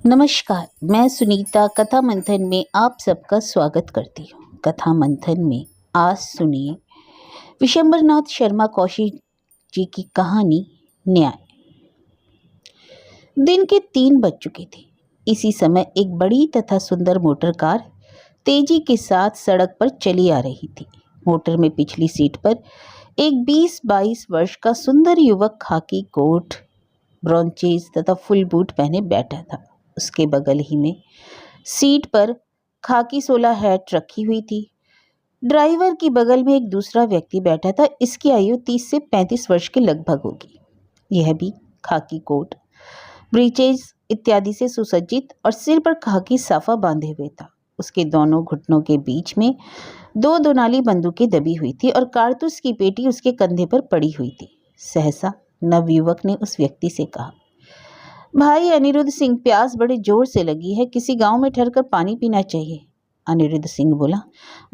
नमस्कार, मैं सुनीता कथा मंथन में आप सबका स्वागत करती हूँ। कथा मंथन में आज सुनिए विशंबरनाथ शर्मा कौशिक जी की कहानी न्याय। दिन के 3 बज चुके थे। इसी समय एक बड़ी तथा सुंदर मोटर कार तेजी के साथ सड़क पर चली आ रही थी। मोटर में पिछली सीट पर एक 20-22 वर्ष का सुंदर युवक खाकी कोट, ब्रॉन्चेस तथा फुल बूट पहने बैठा था। उसके बगल ही में सीट पर खाकी सोला हैट रखी हुई थी। ड्राइवर की बगल में एक दूसरा व्यक्ति बैठा था। इसकी आयु 30 से 35 वर्ष के लगभग होगी। यह भी खाकी कोट, ब्रीचेज इत्यादि से सुसज्जित और सिर पर खाकी साफा बांधे हुए था। उसके दोनों घुटनों के बीच में 2 दोनाली बंदूकें दबी हुई थी और कारतूस की पेटी उसके कंधे पर पड़ी हुई थी। सहसा नवयुवक ने उस व्यक्ति से कहा, भाई अनिरुद्ध सिंह, प्यास बड़े जोर से लगी है, किसी गांव में ठहरकर पानी पीना चाहिए। अनिरुद्ध सिंह बोला,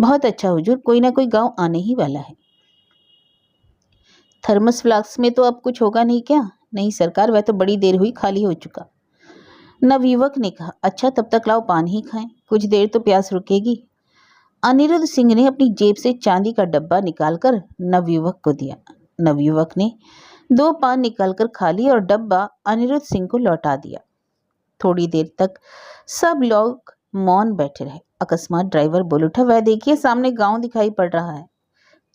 बहुत अच्छा हुजूर, कोई ना कोई गांव आने ही वाला है। थर्मस फ्लास्क में तो अब कुछ होगा नहीं क्या? नहीं सरकार, वह तो बड़ी देर हुई, खाली हो चुका। नवयुवक ने कहा, अच्छा तब तक लाओ पानी ही खाएं, कुछ देर तो प्यास रुकेगी। अनिरुद्ध सिंह ने अपनी जेब से चांदी का डब्बा निकालकर नवयुवक को दिया। नवयुवक ने 2 पान निकालकर खा ली और डब्बा अनिरुद्ध सिंह को लौटा दिया। थोड़ी देर तक सब लोग मौन बैठे रहे। अकस्मात ड्राइवर बोल उठा, वह देखिए सामने गांव दिखाई पड़ रहा है।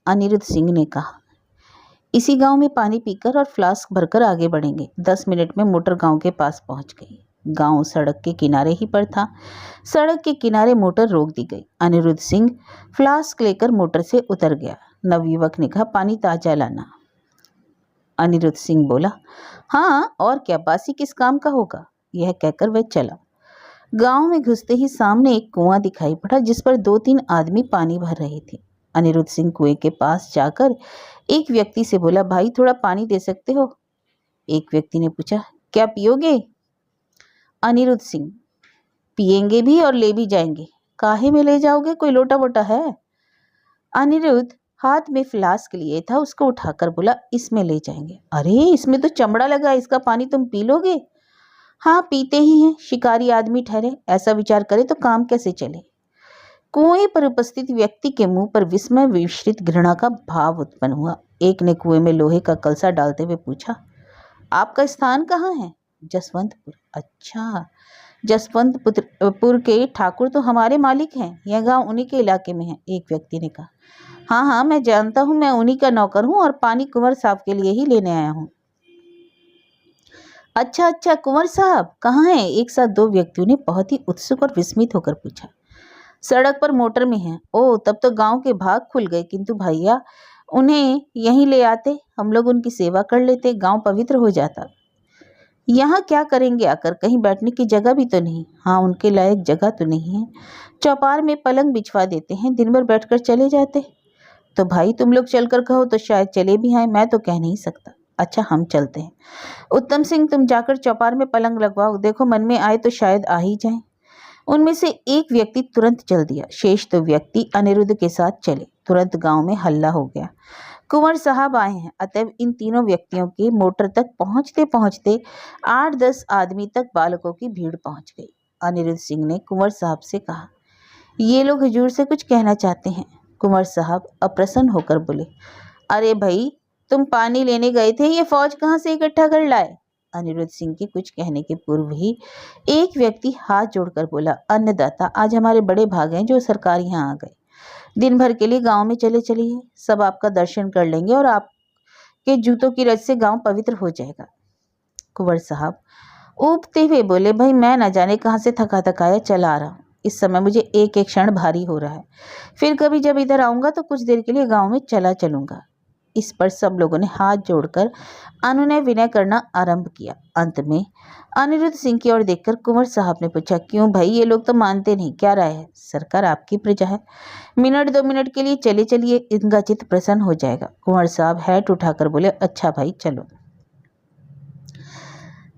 अनिरुद्ध सिंह ने कहा, इसी गांव में पानी पीकर और फ्लास्क भरकर आगे बढ़ेंगे। 10 मिनट में मोटर गांव के पास पहुंच गई। गांव सड़क के किनारे ही पर था। सड़क के किनारे मोटर रोक दी गई। अनिरुद्ध सिंह फ्लास्क लेकर मोटर से उतर गया। नवयुवक ने कहा, पानी ताजा लाना। अनिरुद्ध सिंह बोला, हाँ और क्या, बासी किस काम का होगा। यह कहकर वह चला। गांव में घुसते ही सामने एक कुआं दिखाई पड़ा जिस पर 2-3 आदमी पानी भर रहे थे। अनिरुद्ध सिंह कुएं के पास जाकर एक व्यक्ति से बोला, भाई थोड़ा पानी दे सकते हो? एक व्यक्ति ने पूछा, क्या पियोगे? अनिरुद्ध सिंह, पिएंगे भी और ले भी जाएंगे। काहे में ले जाओगे, कोई लोटा वोटा है? अनिरुद्ध हाथ में फ्लास्क लिए था, उसको उठाकर बोला, इसमें ले जाएंगे। अरे इसमें तो चमड़ा लगा है, इसका पानी तुम पी लोगे? हाँ पीते ही हैं, शिकारी आदमी ठहरे, ऐसा विचार करे तो काम कैसे चले। कुएं पर उपस्थित व्यक्ति के मुंह पर विस्मय मिश्रित घृणा का भाव उत्पन्न हुआ। एक ने कुएं में लोहे का कलसा डालते हुए पूछा, आपका स्थान कहाँ है? जसवंतपुर। अच्छा, जसवंतपुर के ठाकुर तो हमारे मालिक हैं, यह गांव उन्हीं के इलाके में है। एक व्यक्ति ने कहा, हाँ हाँ मैं जानता हूँ, मैं उन्हीं का नौकर हूँ और पानी कुंवर साहब के लिए ही लेने आया हूँ। अच्छा अच्छा, कुंवर साहब कहाँ हैं? एक साथ 2 व्यक्तियों ने बहुत ही उत्सुक और विस्मित होकर पूछा। सड़क पर मोटर में हैं। ओह, तब तो गांव के भाग खुल गए, किंतु भैया उन्हें यहीं ले आते, हम लोग उनकी सेवा कर लेते, गांव पवित्र हो जाता। यहाँ क्या करेंगे आकर, कहीं बैठने की जगह भी तो नहीं। हाँ उनके लायक जगह तो नहीं है, चौपार में पलंग बिछवा देते हैं, दिन भर बैठकर चले जाते। तो भाई तुम लोग चलकर कहो तो शायद चले भी आए, मैं तो कह नहीं सकता। अच्छा हम चलते हैं। उत्तम सिंह, तुम जाकर चौपार में पलंग लगवाओ, देखो मन में आए तो शायद आ ही जाए। उनमें से एक व्यक्ति तुरंत चल दिया। शेष 2 व्यक्ति अनिरुद्ध के साथ चले। तुरंत गांव में हल्ला हो गया, कुंवर साहब आए हैं। अतएव इन तीनों व्यक्तियों के मोटर तक पहुंचते पहुंचते 8-10 आदमी तक बालकों की भीड़ पहुंच गई। अनिरुद्ध सिंह ने कुंवर साहब से कहा, ये लोग हुजूर से कुछ कहना चाहते हैं। कुंवर साहब अप्रसन्न होकर बोले, अरे भाई तुम पानी लेने गए थे, ये फौज कहाँ से इकट्ठा कर लाए? अनिरुद्ध सिंह के कुछ कहने के पूर्व ही एक व्यक्ति हाथ जोड़कर बोला, अन्नदाता, आज हमारे बड़े भाग हैं जो सरकार यहाँ आ गए। दिन भर के लिए गांव में चले चलिए, सब आपका दर्शन कर लेंगे और आपके जूतों की रज से गांव पवित्र हो जाएगा। कुंवर साहब ऊबते हुए बोले, भाई मैं न जाने कहाँ से थका थकाया चला आ रहा हूँ, इस समय मुझे एक एक क्षण भारी हो रहा है, फिर कभी जब इधर आऊँगा तो कुछ देर के लिए गांव में चला चलूँगा। इस पर सब लोगों ने हाथ जोड़कर अनुनय विनय करना आरंभ किया। अंत में अनिरुद्ध सिंह की ओर देखकर कुंवर साहब ने पूछा, क्यों भाई, ये लोग तो मानते नहीं, क्या राय है? सरकार आपकी प्रजा है, मिनट 2 मिनट के लिए चले चलिए, इनका चित्त प्रसन्न हो जाएगा। कुंवर साहब हैट उठाकर बोले, अच्छा भाई चलो।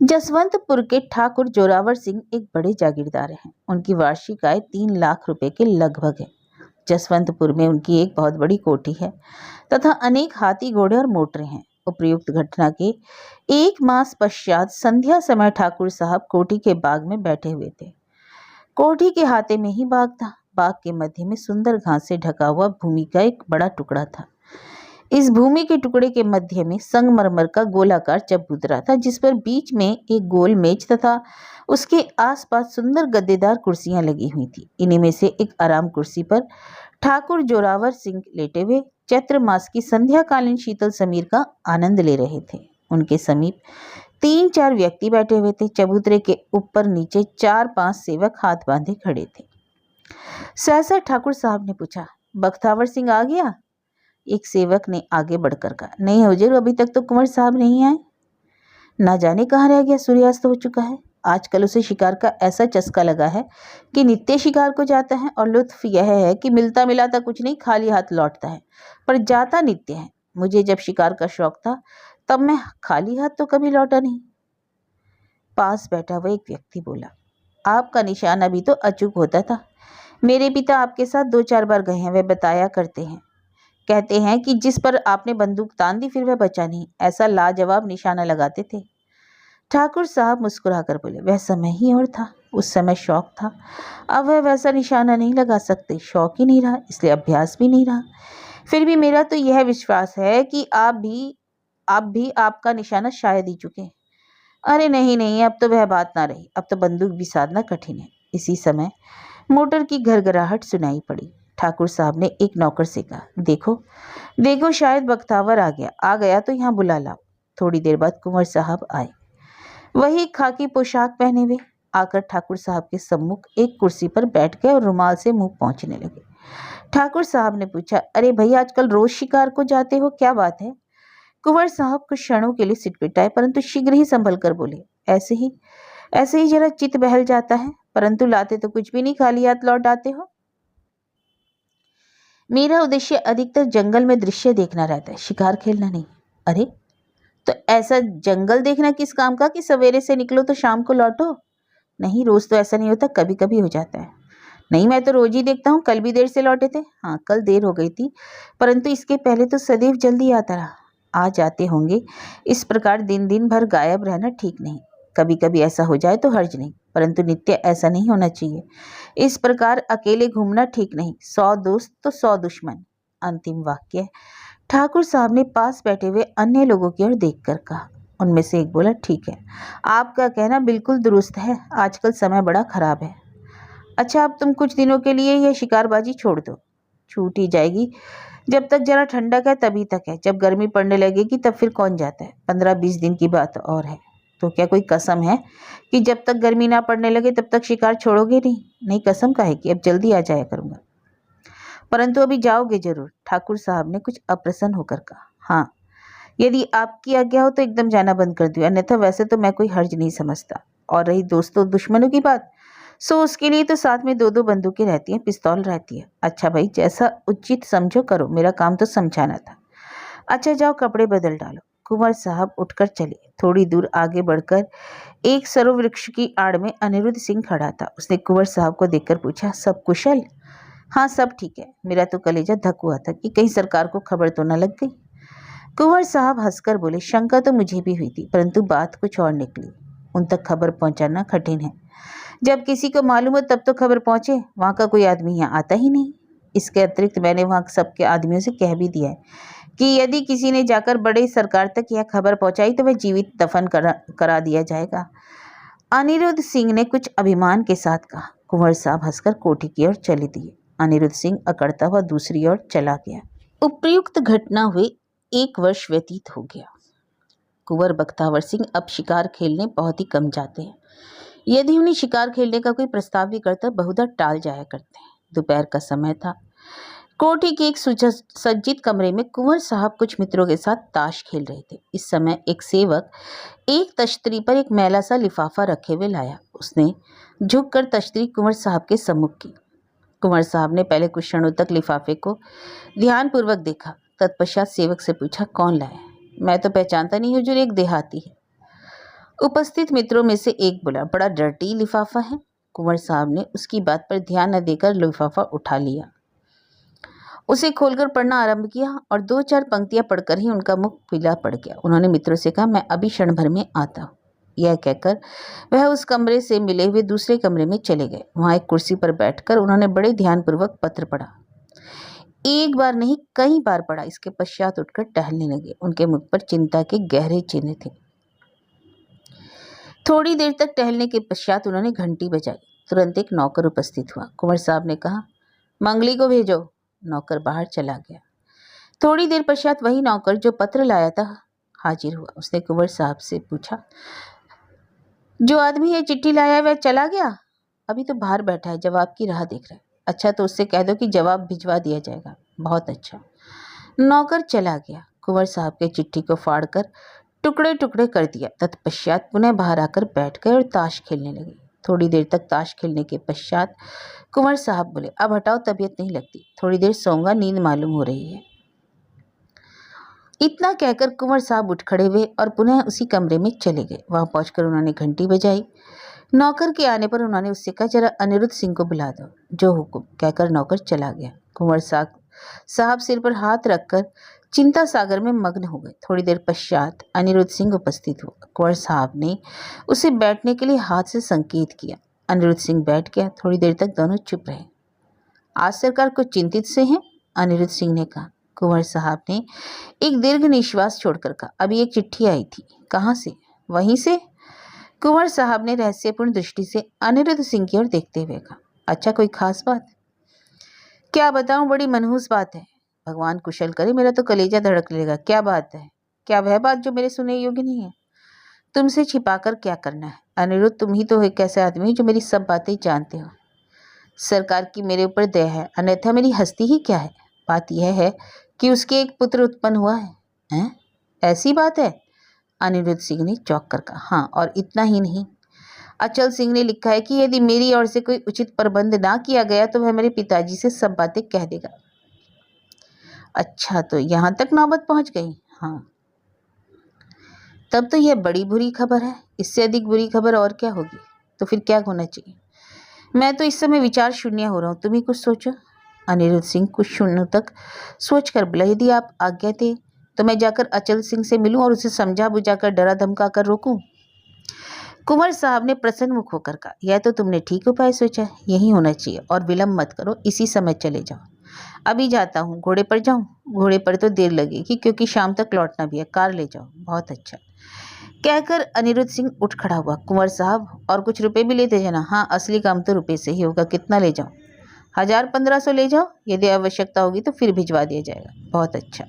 जसवंतपुर के ठाकुर जोरावर सिंह एक बड़े जागीरदार हैं। उनकी वार्षिक आय 3 लाख रुपए के लगभग है। जसवंतपुर में उनकी एक बहुत बड़ी कोठी है तथा अनेक हाथी, घोड़े और मोटरें हैं। उपयुक्त घटना के 1 मास पश्चात संध्या समय ठाकुर साहब कोठी के बाग में बैठे हुए थे। कोठी के हाथे में ही बाग था। बाग के मध्य में सुंदर घास से ढका हुआ भूमि का एक बड़ा टुकड़ा था। इस भूमि के टुकड़े के मध्य में संगमरमर का गोलाकार चबूतरा था, जिस पर बीच में एक गोल मेज तथा उसके आसपास सुंदर गद्देदार कुर्सियां लगी हुई थी। इन्हीं में से एक आराम कुर्सी पर ठाकुर जोरावर सिंह लेटे हुए चैत्र मास की संध्याकालीन शीतल समीर का आनंद ले रहे थे। उनके समीप 3-4 व्यक्ति बैठे हुए थे। चबूतरे के ऊपर नीचे 4-5 सेवक हाथ बांधे खड़े थे। सहसा ठाकुर साहब ने पूछा, बख्तावर सिंह आ गया? एक सेवक ने आगे बढ़कर कहा, नहीं हुजूर, अभी तक तो कुंवर साहब नहीं आए। ना जाने कहाँ रह गया, सूर्यास्त हो चुका है। आजकल उसे शिकार का ऐसा चस्का लगा है कि नित्य शिकार को जाता है और लुत्फ यह है कि मिलता मिलाता कुछ नहीं, खाली हाथ लौटता है, पर जाता नित्य है। मुझे जब शिकार का शौक था तब मैं खाली हाथ तो कभी लौटा नहीं। पास बैठा हुआ एक व्यक्ति बोला, आपका निशान अभी तो अचूक होता था। मेरे पिता आपके साथ 2-4 बार गए हैं, वे बताया करते हैं। कहते हैं कि जिस पर आपने बंदूक तान दी फिर वह बचा नहीं, ऐसा लाजवाब निशाना लगाते थे। ठाकुर साहब मुस्कुराकर बोले, वह समय ही और था, उस समय शौक था, अब वह वैसा निशाना नहीं लगा सकते। शौक ही नहीं रहा, इसलिए अभ्यास भी नहीं रहा। फिर भी मेरा तो यह विश्वास है कि आप भी आपका निशाना शायद ही चुके। अरे नहीं नहीं, अब तो वह बात ना रही, अब तो बंदूक भी साधना कठिन है। इसी समय मोटर की घरघराहट सुनाई पड़ी। ठाकुर साहब ने एक नौकर से कहा, देखो देखो, शायद बख्तावर आ गया तो यहाँ बुला लाओ। थोड़ी देर बाद कुंवर साहब आए, वही खाकी पोशाक पहने हुए। आकर ठाकुर साहब के सम्मुख एक कुर्सी पर बैठ गए और रुमाल से मुंह पोंछने लगे। ठाकुर साहब ने पूछा, अरे भाई, आजकल रोज शिकार को जाते हो, क्या बात है? कुंवर साहब कुछ क्षणों के लिए सिटपिटाए, परंतु शीघ्र ही संभल कर बोले, ऐसे ही जरा चित्त बहल जाता है, परंतु लाते तो कुछ भी नहीं, खाली हाथ लौट आते हो। मेरा उद्देश्य अधिकतर जंगल में दृश्य देखना रहता है, शिकार खेलना नहीं। अरे, तो ऐसा जंगल देखना किस काम का कि सवेरे से निकलो तो शाम को लौटो? नहीं, रोज तो ऐसा नहीं होता, कभी कभी हो जाता है। नहीं, मैं तो रोज ही देखता हूँ, कल भी देर से लौटे थे। हाँ, कल देर हो गई थी, परंतु इसके पहले तो सदैव जल्दी आता रहा। आज आते होंगे। इस प्रकार दिन दिन भर गायब रहना ठीक नहीं। कभी कभी ऐसा हो जाए तो हर्ज नहीं, परंतु नित्य ऐसा नहीं होना चाहिए। इस प्रकार अकेले घूमना ठीक नहीं। 100 दोस्त तो 100 दुश्मन। अंतिम वाक्य ठाकुर साहब ने पास बैठे हुए अन्य लोगों की ओर देखकर कहा। उनमें से एक बोला, ठीक है, आपका कहना बिल्कुल दुरुस्त है, आजकल समय बड़ा खराब है। अच्छा, अब तुम कुछ दिनों के लिए यह शिकारबाजी छोड़ दो। छूट ही जाएगी, जब तक जरा ठंडक है तभी तक है, जब गर्मी पड़ने लगेगी तब फिर कौन जाता है। 15-20 दिन की बात और है। तो क्या कोई कसम है कि जब तक गर्मी ना पड़ने लगे तब तक शिकार छोड़ोगे नहीं? नहीं, कसम का है कि अब जल्दी आ जाया करूंगा। परंतु अभी जाओगे जरूर? ठाकुर साहब ने कुछ अप्रसन्न होकर कहा। हाँ, यदि आपकी आज्ञा हो तो एकदम जाना बंद कर दियो, अन्यथा वैसे तो मैं कोई हर्ज नहीं समझता। और रही दोस्तों दुश्मनों की बात, सो उसके लिए तो साथ में 2-2 बंदूकें रहती हैं, पिस्तौल रहती है। अच्छा भाई, जैसा उचित समझो करो, मेरा काम तो समझाना था। अच्छा जाओ, कपड़े बदल डालो। कुंवर साहब उठकर चले। थोड़ी दूर आगे बढ़कर एक सरो वृक्ष की आड़ में अनिरुद्ध सिंह खड़ा था। उसने कुंवर साहब को देखकर पूछा, सब कुशल? हाँ, सब ठीक है। मेरा तो कलेजा धक हुआ था कि कहीं सरकार को खबर तो न लग गई। कुंवर साहब हंसकर बोले, शंका तो मुझे भी हुई थी, परंतु बात कुछ और निकली। उन तक खबर पहुंचाना कठिन है। जब किसी को मालूम हो तब तो खबर पहुंचे। वहां का कोई आदमी यहाँ आता ही नहीं। इसके अतिरिक्त मैंने वहां सबके आदमियों से कह भी दिया है कि यदि किसी ने जाकर बड़े सरकार तक यह खबर पहुंचाई तो वह जीवित दफन करा दिया जाएगा। अनिरुद्ध सिंह ने कुछ अभिमान के साथ कहा। कुंवर साहब हंसकर कोठी की ओर चले दिए। अनिरुद्ध सिंह अकड़ता हुआ दूसरी ओर चला गया। उपयुक्त घटना हुए 1 वर्ष व्यतीत हो गया। कुंवर बख्तावर सिंह अब शिकार खेलने बहुत ही कम जाते हैं। यदि उन्हें शिकार खेलने का कोई प्रस्ताव भी करता, बहुधा टाल जाया करते हैं। दोपहर का समय था। कोठी के एक सुसज्जित कमरे में कुंवर साहब कुछ मित्रों के साथ ताश खेल रहे थे। इस समय एक सेवक एक तश्तरी पर एक मैला सा लिफाफा रखे हुए लाया। उसने झुककर तश्तरी कुंवर साहब के सम्मुख की। कुंवर साहब ने पहले कुछ क्षणों तक लिफाफे को ध्यानपूर्वक देखा। तत्पश्चात सेवक से पूछा, कौन लाया? मैं तो पहचानता नहीं हुजूर, एक देहाती है। उपस्थित मित्रों में से एक बोला, बड़ा डर्टी लिफाफा है। कुंवर साहब ने उसकी बात पर ध्यान न देकर लिफाफा उठा लिया उसे खोलकर पढ़ना आरंभ किया और 2-4 पंक्तियां पढ़कर ही उनका मुख पीला पड़ गया। उन्होंने मित्रों से कहा, मैं अभी क्षण भर में आता हूँ। यह कहकर वह उस कमरे से मिले हुए दूसरे कमरे में चले गए। वहां एक कुर्सी पर बैठकर उन्होंने बड़े ध्यानपूर्वक पत्र पढ़ा। एक बार नहीं, कई बार पढ़ा। इसके पश्चात उठकर टहलने लगे। उनके मुख पर चिंता के गहरे चिन्ह थे। थोड़ी देर तक टहलने के पश्चात उन्होंने घंटी बजाई। तुरंत एक नौकर उपस्थित हुआ। कुंवर साहब ने कहा, मंगली को भेजो। नौकर बाहर चला गया। थोड़ी देर पश्चात वही नौकर जो पत्र लाया था हाजिर हुआ। उसने कुंवर साहब से पूछा, जो आदमी ये चिट्ठी लाया है वह चला गया? अभी तो बाहर बैठा है, जवाब की राह देख रहा है। अच्छा, तो उससे कह दो कि जवाब भिजवा दिया जाएगा। बहुत अच्छा। नौकर चला गया। कुंवर साहब के चिट्ठी को फाड़कर टुकड़े टुकड़े कर दिया। तत्पश्चात पुनः बाहर आकर बैठ गए और ताश खेलने लगे। थोड़ी देर तक ताश खेलने के पश्चात कुंवर साहब बोले, अब हटाओ, तबीयत नहीं लगती, थोड़ी देर सोऊंगा, नींद मालूम हो रही है। इतना कहकर कुंवर साहब उठ खड़े हुए और पुनः उसी कमरे में चले गए। वहां पहुंचकर उन्होंने घंटी बजाई। नौकर के आने पर उन्होंने उससे कहा, जरा अनिरुद्ध सिंह को बुला दो। जो हुक्म, कहकर नौकर चला गया। कुंवर साहब सिर पर हाथ रखकर चिंता सागर में मग्न हो गए। थोड़ी देर पश्चात अनिरुद्ध सिंह उपस्थित हुआ। कुंवर साहब ने उसे बैठने के लिए हाथ से संकेत किया। अनिरुद्ध सिंह बैठ गया। थोड़ी देर तक दोनों चुप रहे। आज सरकार कुछ चिंतित से हैं? अनिरुद्ध सिंह ने कहा। कुंवर साहब ने एक दीर्घ निश्वास छोड़कर कहा, अभी एक चिट्ठी आई थी। कहाँ से? वहीं से। कुंवर साहब ने रहस्यपूर्ण दृष्टि से अनिरुद्ध सिंह की ओर देखते हुए कहा, अच्छा, कोई खास बात? क्या बताऊं, बड़ी मनहूस बात है। भगवान कुशल करे, मेरा तो कलेजा धड़क लेगा। क्या बात है? क्या वह बात जो मेरे सुनने योग्य नहीं है? तुमसे छिपाकर क्या करना है अनिरुद्ध? तुम ही तो एक ऐसा आदमी हो जो मेरी सब बातें जानते हो। सरकार की मेरे ऊपर दया है, अन्यथा मेरी हस्ती ही क्या है। बात यह है कि उसके एक पुत्र उत्पन्न हुआ है। हैं? ऐसी बात है? अनिरुद्ध सिंह ने चौंक कर कहा, हाँ, और इतना ही नहीं, अचल सिंह ने लिखा है कि यदि मेरी ओर से कोई उचित प्रबंध ना किया गया तो वह मेरे पिताजी से सब बातें कह देगा। अच्छा, तो यहाँ तक नौबत पहुंच गई? हाँ। तब तो यह बड़ी बुरी खबर है। इससे अधिक बुरी खबर और क्या होगी? तो फिर क्या होना चाहिए? मैं तो इस समय विचार शून्य हो रहा हूँ, तुम ही कुछ सोचो। अनिरुद्ध सिंह कुछ क्षणों तक सोचकर बोला, यदि आप आज्ञा थे तो मैं जाकर अचल सिंह से मिलूं और उसे समझा बुझाकर डरा धमका कर रोकूं। कुंवर साहब ने प्रसन्न मुख होकर कहा, यह तो तुमने ठीक उपाय सोचा, यही होना चाहिए। और विलंब मत करो, इसी समय चले जाओ। अभी जाता हूँ। घोड़े पर जाऊँ? घोड़े पर तो देर लगेगी, क्योंकि शाम तक लौटना भी है। कार ले जाओ। बहुत अच्छा, कहकर अनिरुद्ध सिंह उठ खड़ा हुआ। कुंवर साहब, और कुछ रुपए भी लेते जाना। हाँ, असली काम तो रुपए से ही होगा। कितना ले जाऊं? 1000-1500 ले जाओ। यदि आवश्यकता होगी तो फिर भिजवा दिया जाएगा। बहुत अच्छा,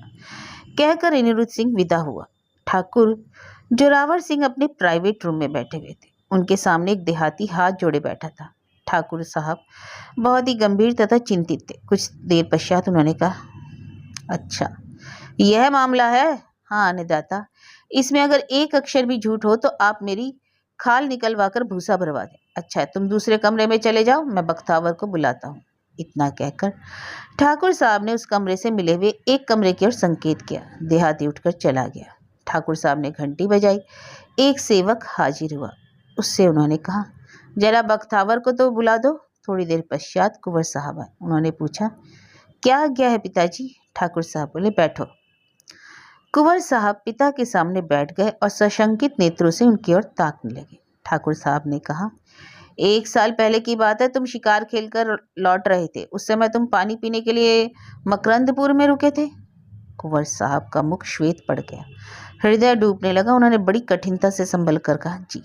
कहकर अनिरुद्ध सिंह विदा हुआ। ठाकुर जोरावर सिंह अपने प्राइवेट रूम में बैठे हुए थे। उनके सामने एक देहाती हाथ जोड़े बैठा था। ठाकुर साहब बहुत ही गंभीर तथा चिंतित थे। कुछ देर पश्चात उन्होंने कहा, अच्छा, यह मामला है? हाँ अन्नदाता, इसमें अगर एक अक्षर भी झूठ हो तो आप मेरी खाल निकलवा कर भूसा भरवा दें। अच्छा है, तुम दूसरे कमरे में चले जाओ, मैं बख्तावर को बुलाता हूँ। इतना कहकर ठाकुर साहब ने उस कमरे से मिले हुए एक कमरे की ओर संकेत किया। देहाती उठकर चला गया। ठाकुर साहब ने घंटी बजाई। एक सेवक हाजिर हुआ। उससे उन्होंने कहा, जरा बख्तावर को तो बुला दो। थोड़ी देर पश्चात कुंवर साहब आए। उन्होंने पूछा, क्या आज्ञा है पिताजी? ठाकुर साहब बोले, बैठो। कुंवर साहब पिता के सामने बैठ गए और सशंकित नेत्रों से उनकी ओर ताकने लगे। ठाकुर साहब ने कहा, 1 साल पहले की बात है, तुम शिकार खेलकर लौट रहे थे। उस समय तुम पानी पीने के लिए मकरंदपुर में रुके थे। कुंवर साहब का मुख श्वेत पड़ गया, हृदय डूबने लगा। उन्होंने बड़ी कठिनता से संभल कर कहा, जी।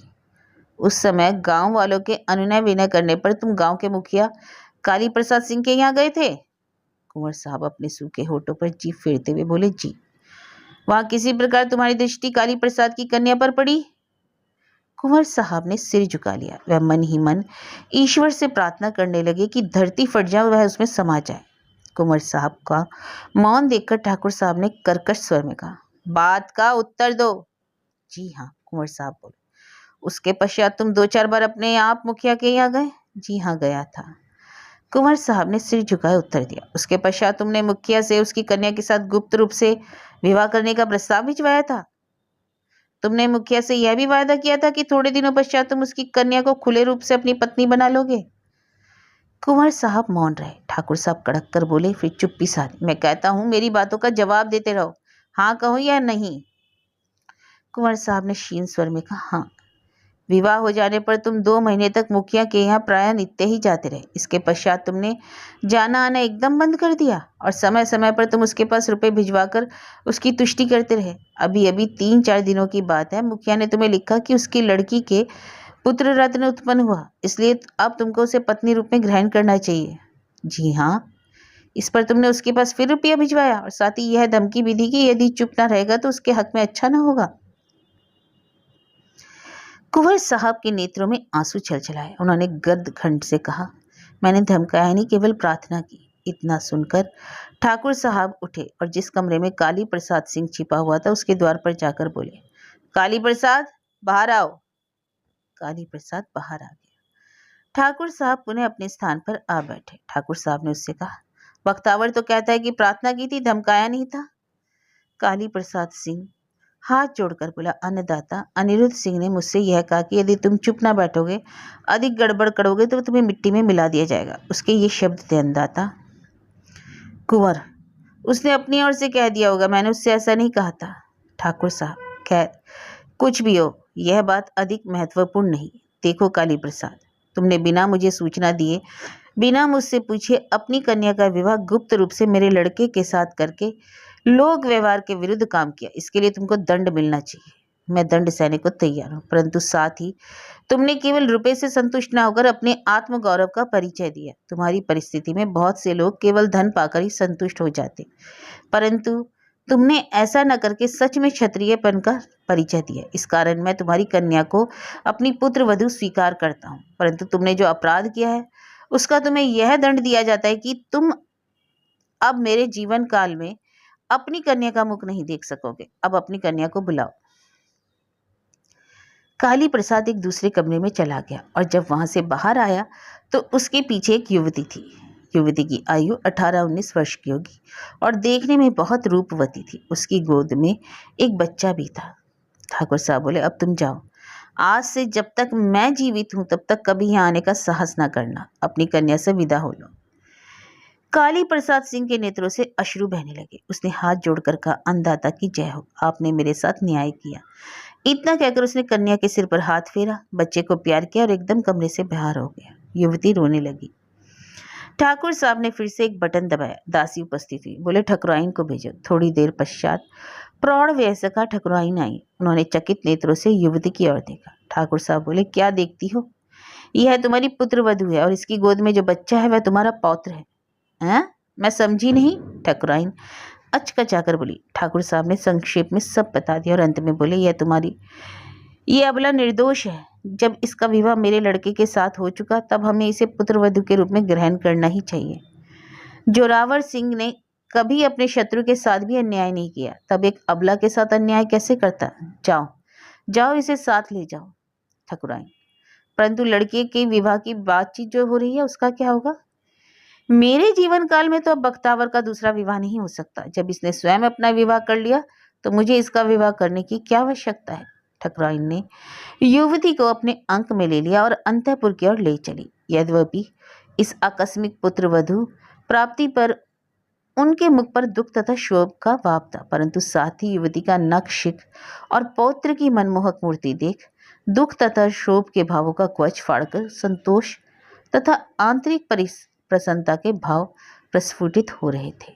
उस समय गांव वालों के अनुनय विनय करने पर तुम गांव के मुखिया काली प्रसाद सिंह के यहाँ गए थे? कुंवर साहब अपने सूखे होठों पर जीभ फेरते हुए बोले, जी। वहां किसी प्रकार तुम्हारी दृष्टि काली प्रसाद की कन्या पर पड़ी? कुंवर साहब ने सिर झुका लिया। वह मन ही मन ईश्वर से प्रार्थना करने लगे कि धरती फट जाए, वह उसमें समा जाए। कुंवर साहब का मौन देखकर ठाकुर साहब ने कर्कश स्वर में कहा, बात का उत्तर दो। जी हाँ, कुंवर साहब बोले। उसके पश्चात तुम 2-4 बार अपने आप मुखिया के यहाँ गए? जी हाँ, गया था। कुंवर साहब ने सिर झुकाए उत्तर दिया। उसके पश्चात तुमने मुखिया से उसकी कन्या के साथ गुप्त रूप से विवाह करने का प्रस्ताव भिजवाया था? तुमने मुखिया से यह भी वायदा किया था कि थोड़े दिनों पश्चात तुम उसकी कन्या को खुले रूप से अपनी पत्नी बना लोगे? कुंवर साहब मौन रहे। ठाकुर साहब कड़क कर बोले, फिर चुप्पी साधी। मैं कहता हूँ मेरी बातों का जवाब देते रहो, हाँ कहो या नहीं। कुंवर साहब ने क्षीण स्वर में कहा, हाँ। विवाह हो जाने पर तुम 2 महीने तक मुखिया के यहाँ प्रायः नित्य ही जाते रहे। इसके पश्चात तुमने जाना आना एकदम बंद कर दिया और समय समय पर तुम उसके पास रुपए भिजवाकर उसकी तुष्टि करते रहे। अभी अभी 3-4 दिनों की बात है, मुखिया ने तुम्हें लिखा कि उसकी लड़की के पुत्र रत्न उत्पन्न हुआ, इसलिए अब तुमको उसे पत्नी रूप में ग्रहण करना चाहिए। जी हाँ। इस पर तुमने उसके पास फिर रुपया भिजवाया और साथ ही यह धमकी भी दी कि यदि चुप ना रहेगा तो उसके हक में अच्छा ना होगा। कुंवर साहब के नेत्रों में आंसू छलछलाए। उन्होंने गर्द खंड से कहा, मैंने धमकाया नहीं, केवल प्रार्थना की। इतना सुनकर ठाकुर साहब उठे और जिस कमरे में काली प्रसाद सिंह छिपा हुआ था उसके द्वार पर जाकर बोले, काली प्रसाद बाहर आओ। काली प्रसाद बाहर आ गया। ठाकुर साहब पुनः अपने स्थान पर आ बैठे। ठाकुर साहब ने उससे कहा, बख्तावर तो कहता है कि प्रार्थना की थी, धमकाया नहीं था। काली प्रसाद सिंह हाथ जोड़कर बोला, अन्नदाता अनिरुद्ध सिंह ने मुझसे यह कहा कि यदि तुम चुप ना बैठोगे, अधिक गड़बड़ करोगे तो तुम्हें मिट्टी में मिला दिया जाएगा। उसके ये शब्द थे अन्नदाता। कुंवर, उसने अपनी ओर से कह दिया होगा, मैंने उससे ऐसा नहीं कहा था। ठाकुर साहब, खैर कुछ भी हो, यह बात अधिक महत्वपूर्ण नहीं। देखो काली प्रसाद, तुमने बिना मुझे सूचना दिए, बिना मुझसे पूछे अपनी कन्या का विवाह गुप्त रूप से मेरे लड़के के साथ करके लोक व्यवहार के विरुद्ध काम किया। इसके लिए तुमको दंड मिलना चाहिए। मैं दंड सहने को तैयार हूँ, परंतु साथ ही तुमने केवल रुपए से संतुष्ट न होकर अपने आत्मगौरव का परिचय दिया। तुम्हारी परिस्थिति में बहुत से लोग केवल धन पाकर ही संतुष्ट हो जाते, परंतु तुमने ऐसा न करके सच में क्षत्रियपन का परिचय दिया। इस कारण मैं तुम्हारी कन्या को अपनी पुत्र वधू स्वीकार करता हूँ, परंतु तुमने जो अपराध किया है उसका तुम्हें यह दंड दिया जाता है कि तुम अब मेरे जीवन काल में अपनी कन्या का मुख नहीं देख सकोगे। अब अपनी कन्या को बुलाओ। काली प्रसाद एक दूसरे कमरे में चला गया और जब वहां से बाहर आया तो उसके पीछे एक युवती थी। युवती की आयु 18-19 वर्ष की होगी और देखने में बहुत रूपवती थी। उसकी गोद में एक बच्चा भी था। ठाकुर साहब बोले, अब तुम जाओ। आज से जब तक मैं जीवित हूं तब तक कभी यहाँ आने का साहस ना करना। अपनी कन्या से विदा हो लो। काली प्रसाद सिंह के नेत्रों से अश्रु बहने लगे। उसने हाथ जोड़कर कहा, अन्नदाता की जय हो, आपने मेरे साथ न्याय किया। इतना कहकर उसने कन्या के सिर पर हाथ फेरा, बच्चे को प्यार किया और एकदम कमरे से बाहर हो गया। युवती रोने लगी। ठाकुर साहब ने फिर से एक बटन दबाया। दासी उपस्थित हुई। बोले, ठकुराइन को भेजो। थोड़ी देर पश्चात प्रौढ़ वयस्का ठकुराइन आई। उन्होंने चकित नेत्रों से युवती की ओर देखा। ठाकुर साहब बोले, क्या देखती हो? यह तुम्हारी पुत्र वधू है और इसकी गोद में जो बच्चा है वह तुम्हारा पौत्र है। हैं? मैं समझी नहीं। ठकुराइन अचकचाकर बोली। ठाकुर साहब ने संक्षेप में सब बता दिया और अंत में बोले, ये अबला निर्दोष है। जब इसका विवाह मेरे लड़के के साथ हो चुका तब हमें इसे पुत्र वधू के रूप में ग्रहण करना ही चाहिए। जोरावर सिंह ने कभी अपने शत्रु के साथ भी अन्याय नहीं किया, तब एक अबला के साथ अन्याय कैसे करता? जाओ जाओ, इसे साथ ले जाओ। ठकुराइन, परंतु लड़के के विवाह की बातचीत जो हो रही है उसका क्या होगा? मेरे जीवन काल में तो अब बख्तावर का दूसरा विवाह नहीं हो सकता। जब इसने स्वयं अपना विवाह कर लिया तो मुझे इसका विवाह करने की क्या आवश्यकता है? ठकुराइन ने युवती को अपने अंक में ले लिया और अंतःपुर की ओर ले चली। यद्यपि इस आकस्मिक पुत्र वधू प्राप्ति पर उनके मुख पर दुख तथा शोक का भाव था, परंतु साथ ही युवती का नख-शिख और पौत्र की मनमोहक मूर्ति देख दुख तथा शोक के भावों का कवच फाड़कर संतोष तथा आंतरिक प्रसन्नता के भाव प्रस्फुटित हो रहे थे।